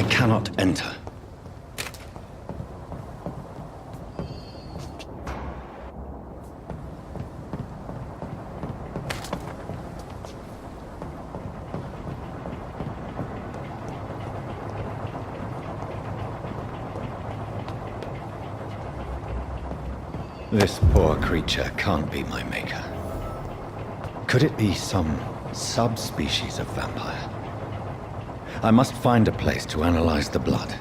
I cannot enter. This poor creature can't be my maker. Could it be some subspecies of vampire? I must find a place to analyze the blood.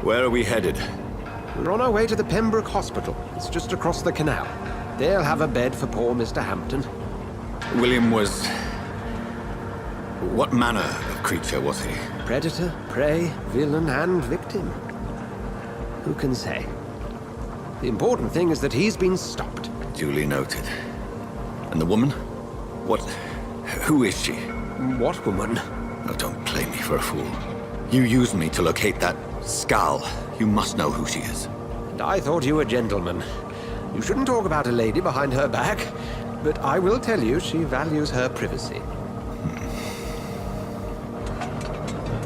Where are we headed? We're on our way to the Pembroke Hospital. It's just across the canal. They'll have a bed for poor Mr. Hampton. William was... What manner of creature was he? Predator, prey, villain, and victim. Who can say? The important thing is that he's been stopped. Duly noted. And the woman? What... Who is she? What woman? Oh, don't play me for a fool. You used me to locate that skull. You must know who she is. And I thought you a gentleman. You shouldn't talk about a lady behind her back, but I will tell you she values her privacy.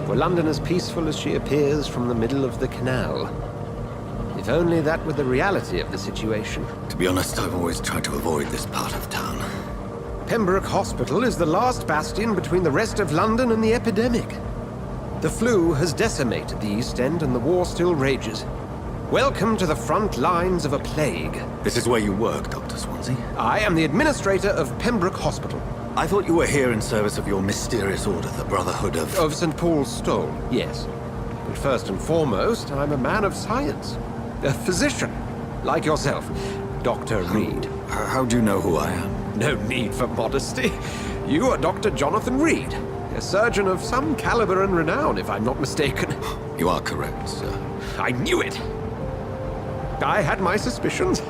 Were London as peaceful as she appears from the middle of the canal? If only that were the reality of the situation. To be honest, I've always tried to avoid this part of town. Pembroke Hospital is the last bastion between the rest of London and the epidemic. The flu has decimated the East End and the war still rages. Welcome to the front lines of a plague. This is where you work, Dr. Swansea? I am the administrator of Pembroke Hospital. I thought you were here in service of your mysterious order, the Brotherhood of... Of St. Paul's Stole, yes. But first and foremost, I'm a man of science. A physician, like yourself, Dr. Reed. How do you know who I am? No need for modesty. You are Dr. Jonathan Reed, a surgeon of some caliber and renown, if I'm not mistaken. You are correct, sir. I knew it! I had my suspicions.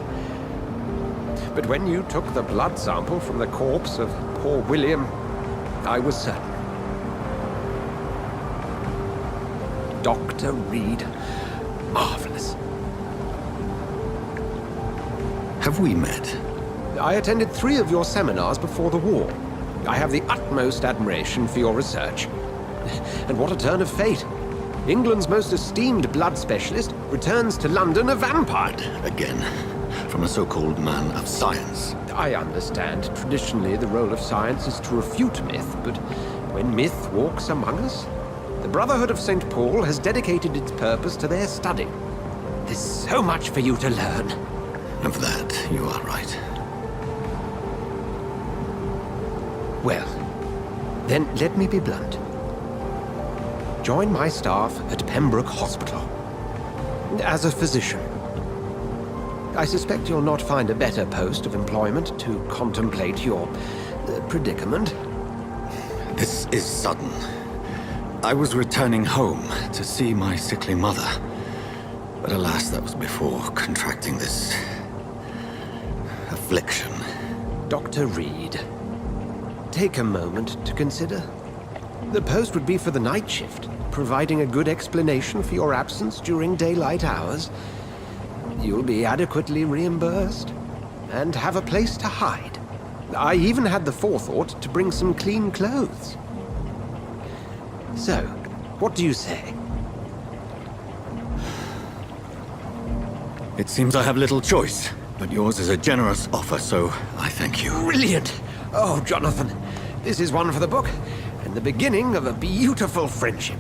But when you took the blood sample from the corpse of poor William, I was certain. Dr. Reed. Marvelous. Have we met? I attended 3 of your seminars before the war. I have the utmost admiration for your research. And what a turn of fate. England's most esteemed blood specialist returns to London a vampire. Again, from a so-called man of science. I understand. Traditionally, the role of science is to refute myth, but when myth walks among us, the Brotherhood of St. Paul has dedicated its purpose to their study. There's so much for you to learn. Of that, you are right. Well, then let me be blunt. Join my staff at Pembroke Hospital. As a physician. I suspect you'll not find a better post of employment to contemplate your predicament. This is sudden. I was returning home to see my sickly mother. But alas, that was before contracting this... affliction. Dr. Reed, take a moment to consider. The post would be for the night shift, providing a good explanation for your absence during daylight hours. You'll be adequately reimbursed, and have a place to hide. I even had the forethought to bring some clean clothes. So, what do you say? It seems I have little choice, but yours is a generous offer, so I thank you. Brilliant! Oh, Jonathan, this is one for the book, and the beginning of a beautiful friendship.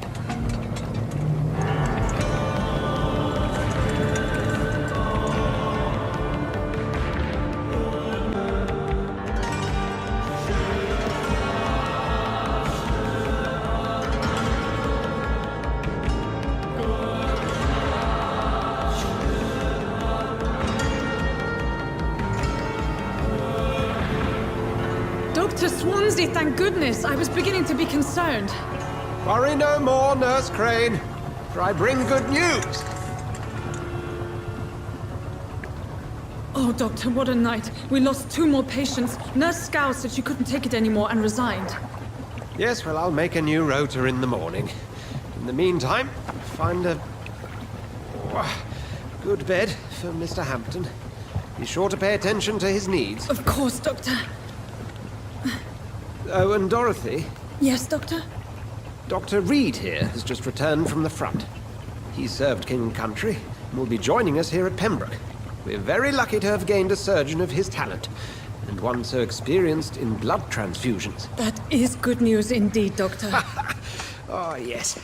Dr. Swansea, thank goodness. I was beginning to be concerned. Worry no more, Nurse Crane, for I bring good news. Oh, Doctor, what a night. We lost 2 more patients. Nurse Scow said she couldn't take it anymore and resigned. Yes, well, I'll make a new rota in the morning. In the meantime, find a good bed for Mr. Hampton. Be sure to pay attention to his needs. Of course, Doctor. Oh, and Dorothy, Yes, Doctor? Dr. Reed here has just returned from the front. He served King and Country and will be joining us here at Pembroke. We're very lucky to have gained a surgeon of his talent, and one so experienced in blood transfusions. That is good news indeed, Doctor. Oh, yes.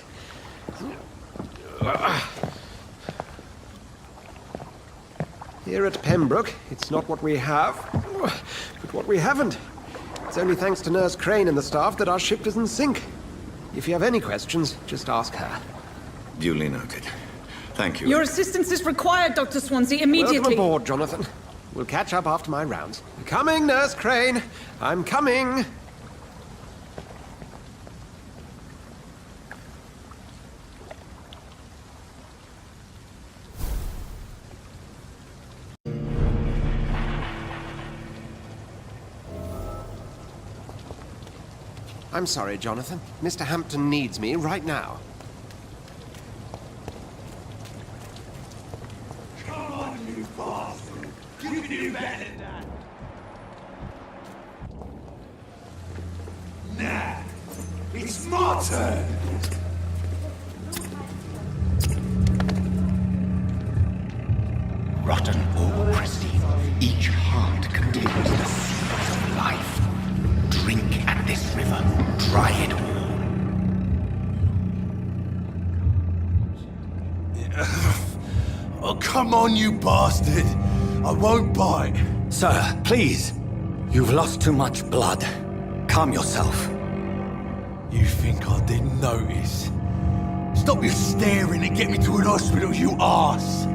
Here at Pembroke, it's not what we have, but what we haven't. It's only thanks to Nurse Crane and the staff that our ship doesn't sink. If you have any questions, just ask her. Duly noted. Thank you. Your assistance is required, Dr. Swansea, immediately. Welcome aboard, Jonathan. We'll catch up after my rounds. Coming, Nurse Crane. I'm coming. I'm sorry, Jonathan. Mr. Hampton needs me right now. Come on, you bastard! You can do better than that! Nah, it's my turn! Rotten or pristine, each heart contains the seed of life. Drink at this river, dry it all. Oh, come on, you bastard! I won't bite! Sir, please. You've lost too much blood. Calm yourself. You think I didn't notice? Stop your staring and get me to an hospital, you arse!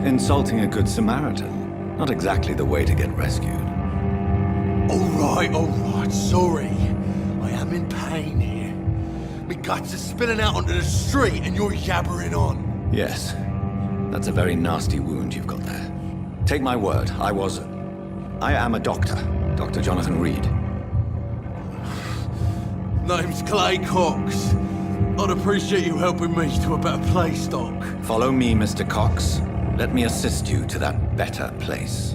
Insulting a good Samaritan. Not exactly the way to get rescued. Alright, sorry. I am in pain here. My guts are spilling out onto the street and you're yabbering on. Yes. That's a very nasty wound you've got there. Take my word, I am a doctor. Dr. Jonathan Reed. Name's Clay Cox. I'd appreciate you helping me to a better place, Doc. Follow me, Mr. Cox. Let me assist you to that better place.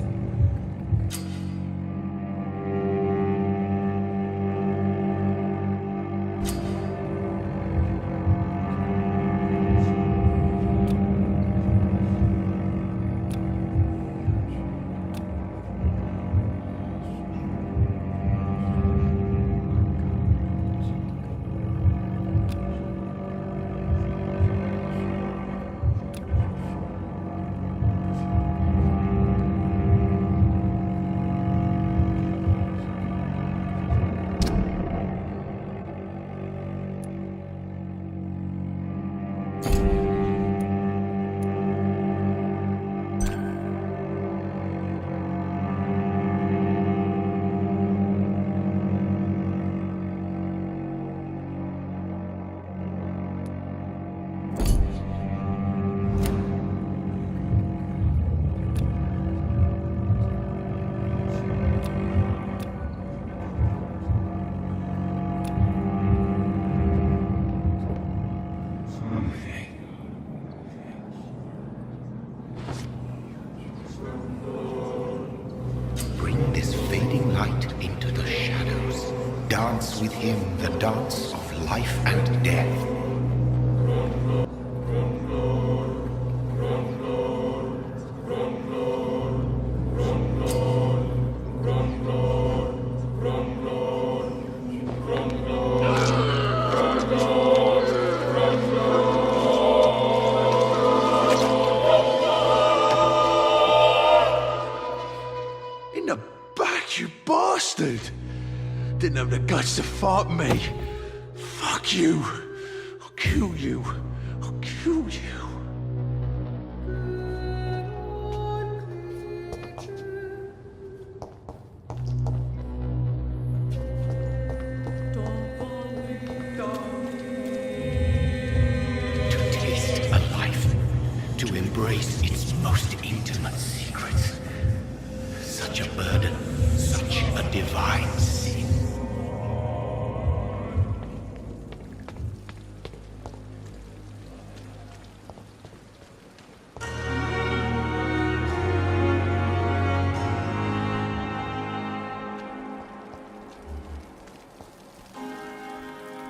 Bring this fading light into the shadows. Dance with him the dance of life and death. In the back, you bastard! Didn't have the guts to fight me. Fuck you. I'll kill you. I'll kill you. embrace its most intimate secrets. Such a burden, such a divine sin.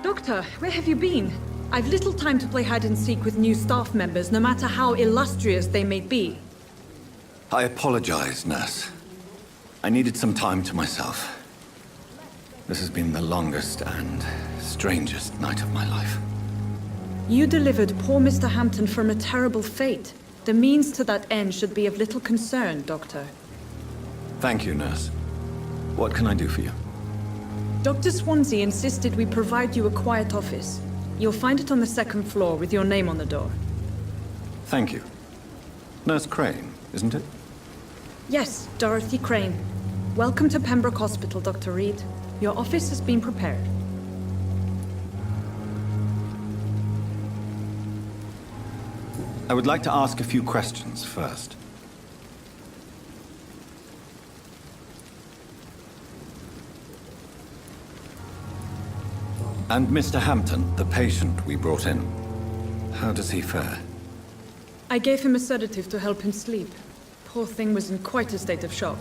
Doctor, where have you been? I've little time to play hide and seek with new staff members, no matter how illustrious they may be. I apologize, nurse. I needed some time to myself. This has been the longest and strangest night of my life. You delivered poor Mr. Hampton from a terrible fate. The means to that end should be of little concern, Doctor. Thank you, nurse. What can I do for you? Dr. Swansea insisted we provide you a quiet office. You'll find it on the second floor with your name on the door. Thank you. Nurse Crane, isn't it? Yes, Dorothy Crane. Welcome to Pembroke Hospital, Dr. Reed. Your office has been prepared. I would like to ask a few questions first. And Mr. Hampton, the patient we brought in, how does he fare? I gave him a sedative to help him sleep. Poor thing was in quite a state of shock.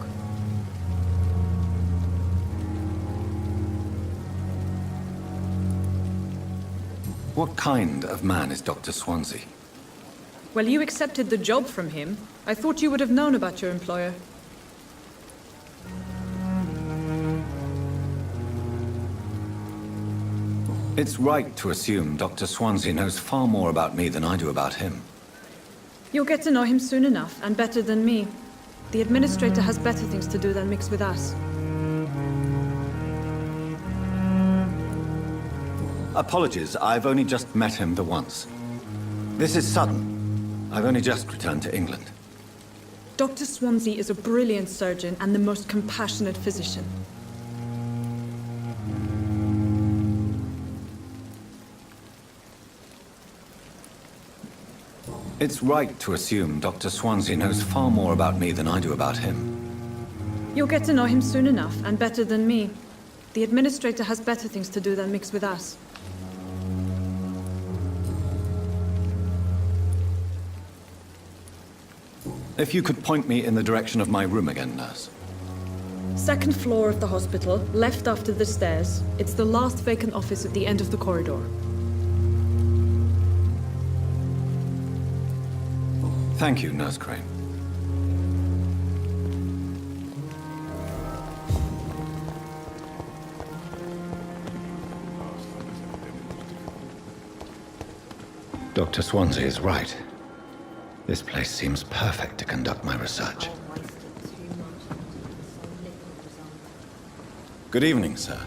What kind of man is Dr. Swansea? Well, you accepted the job from him. I thought you would have known about your employer. It's right to assume Dr. Swansea knows far more about me than I do about him. You'll get to know him soon enough, and better than me. The administrator has better things to do than mix with us. Apologies, I've only just met him the once. This is sudden. I've only just returned to England. Dr. Swansea is a brilliant surgeon and the most compassionate physician. It's right to assume Dr. Swansea knows far more about me than I do about him. You'll get to know him soon enough, and better than me. The administrator has better things to do than mix with us. If you could point me in the direction of my room again, nurse. Second floor of the hospital, left after the stairs. It's the last vacant office at the end of the corridor. Thank you, Nurse Crane. Dr. Swansea is right. This place seems perfect to conduct my research. Good evening, sir.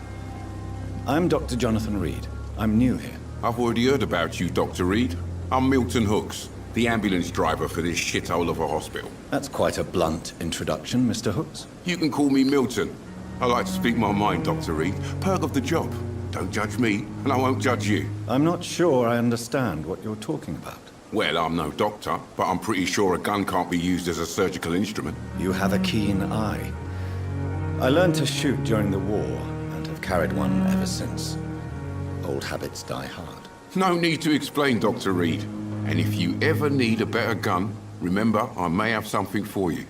I'm Dr. Jonathan Reed. I'm new here. I've already heard about you, Dr. Reed. I'm Milton Hooks, the ambulance driver for this shithole of a hospital. That's quite a blunt introduction, Mr. Hooks. You can call me Milton. I like to speak my mind, Dr. Reed. Perk of the job. Don't judge me, and I won't judge you. I'm not sure I understand what you're talking about. Well, I'm no doctor, but I'm pretty sure a gun can't be used as a surgical instrument. You have a keen eye. I learned to shoot during the war, and have carried one ever since. Old habits die hard. No need to explain, Dr. Reed. And if you ever need a better gun, remember, I may have something for you.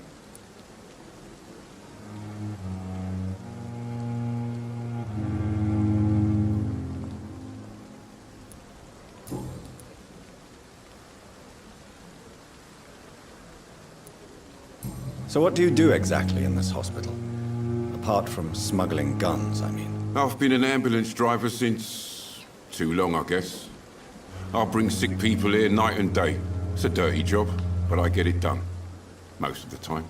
So what do you do exactly in this hospital? Apart from smuggling guns, I mean. I've been an ambulance driver since... too long, I guess. I bring sick people here night and day. It's a dirty job, but I get it done. Most of the time.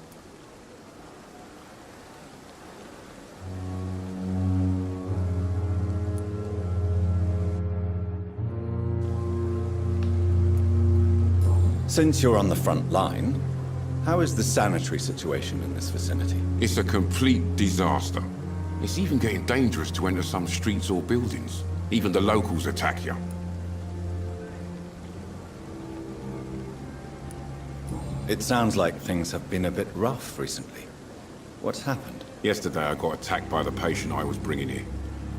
Since you're on the front line, how is the sanitary situation in this vicinity? It's a complete disaster. It's even getting dangerous to enter some streets or buildings. Even the locals attack you. It sounds like things have been a bit rough recently. What's happened? Yesterday I got attacked by the patient I was bringing here.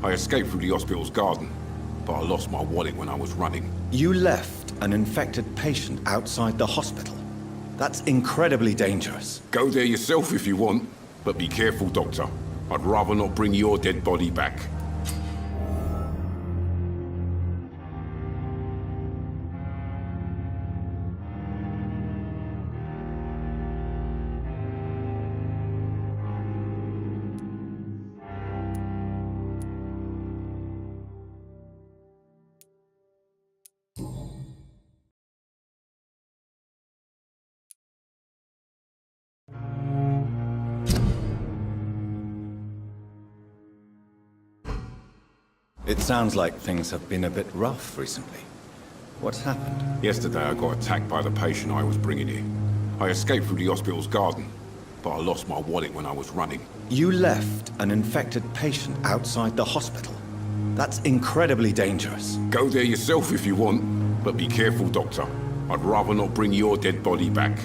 I escaped through the hospital's garden, but I lost my wallet when I was running. You left an infected patient outside the hospital? That's incredibly dangerous. Go there yourself if you want, but be careful, Doctor. I'd rather not bring your dead body back. It sounds like things have been a bit rough recently. What's happened? Yesterday I got attacked by the patient I was bringing here. I escaped through the hospital's garden, but I lost my wallet when I was running. You left an infected patient outside the hospital? That's incredibly dangerous. Go there yourself if you want, but be careful, Doctor. I'd rather not bring your dead body back.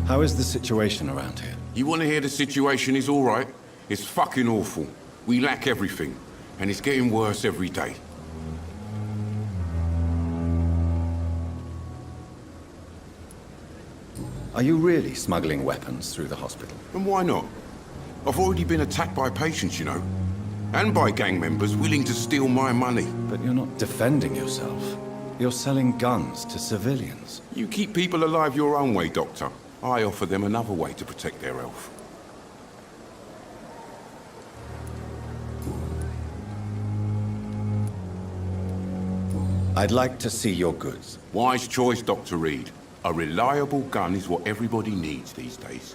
How is the situation around here? You want to hear the situation is all right? It's fucking awful. We lack everything, and it's getting worse every day. Are you really smuggling weapons through the hospital? And why not? I've already been attacked by patients, you know. And by gang members willing to steal my money. But you're not defending yourself. You're selling guns to civilians. You keep people alive your own way, Doctor. I offer them another way to protect their health. I'd like to see your goods. Wise choice, Dr. Reed. A reliable gun is what everybody needs these days.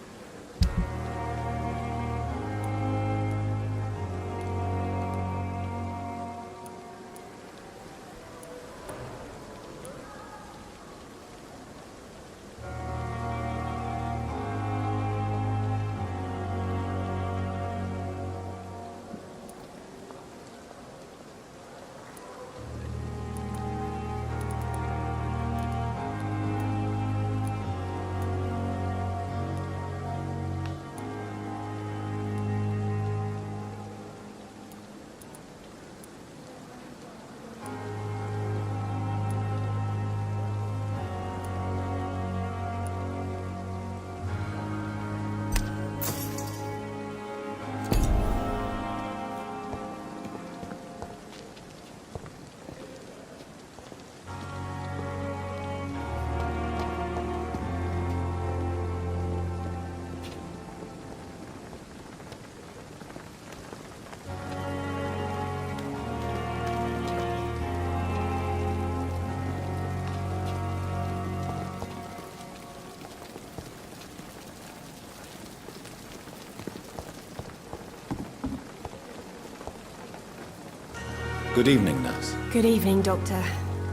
Good evening, nurse. Good evening, Doctor.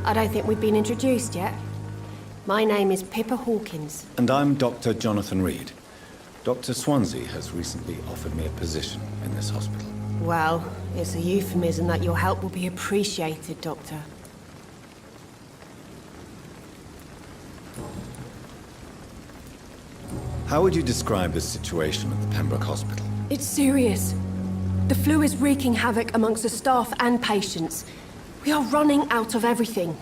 I don't think we've been introduced yet. My name is Pippa Hawkins. And I'm Dr. Jonathan Reed. Dr. Swansea has recently offered me a position in this hospital. Well, it's a euphemism that your help will be appreciated, Doctor. How would you describe the situation at the Pembroke Hospital? It's serious. The flu is wreaking havoc amongst the staff and patients. We are running out of everything.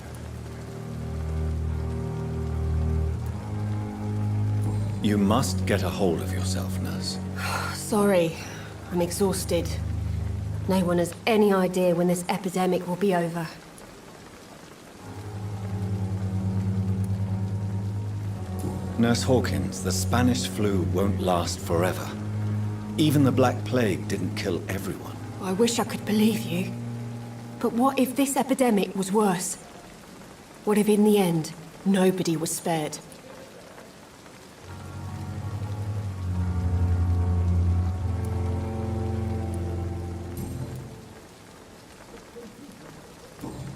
You must get a hold of yourself, nurse. Sorry, I'm exhausted. No one has any idea when this epidemic will be over. Nurse Hawkins, the Spanish flu won't last forever. Even the Black Plague didn't kill everyone. I wish I could believe you. But what if this epidemic was worse? What if in the end, nobody was spared?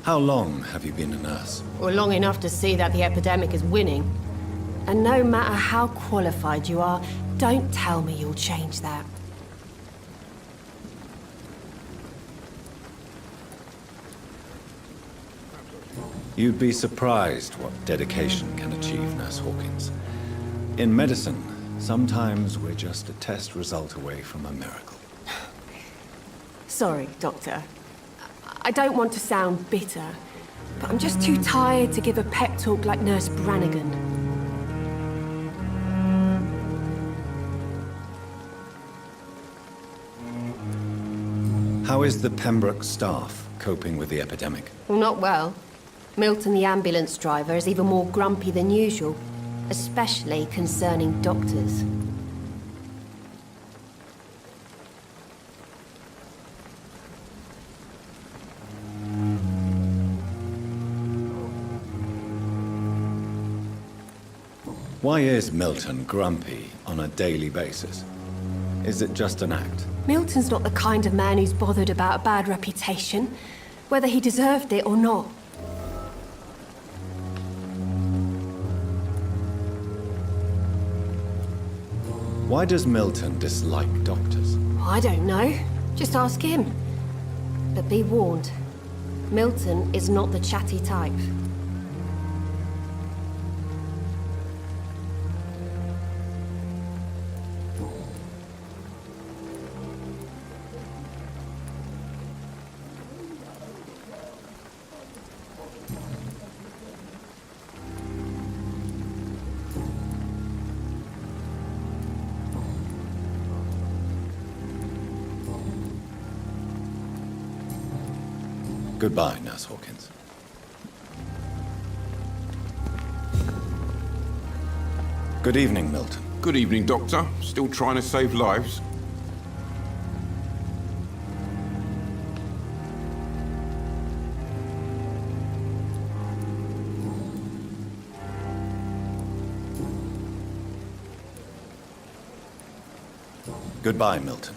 How long have you been a nurse? Or long enough to see that the epidemic is winning. And no matter how qualified you are, Don't tell me you'll change that. You'd be surprised what dedication can achieve, Nurse Hawkins. In medicine, sometimes we're just a test result away from a miracle. Sorry, Doctor. I don't want to sound bitter, but I'm just too tired to give a pep talk like Nurse Brannigan. How is the Pembroke staff coping with the epidemic? Well, not well. Milton, the ambulance driver, is even more grumpy than usual, especially concerning doctors. Why is Milton grumpy on a daily basis? Is it just an act? Milton's not the kind of man who's bothered about a bad reputation, whether he deserved it or not. Why does Milton dislike doctors? I don't know. Just ask him. But be warned, Milton is not the chatty type. Goodbye, Nurse Hawkins. Good evening, Milton. Good evening, Doctor. Still trying to save lives? Goodbye, Milton.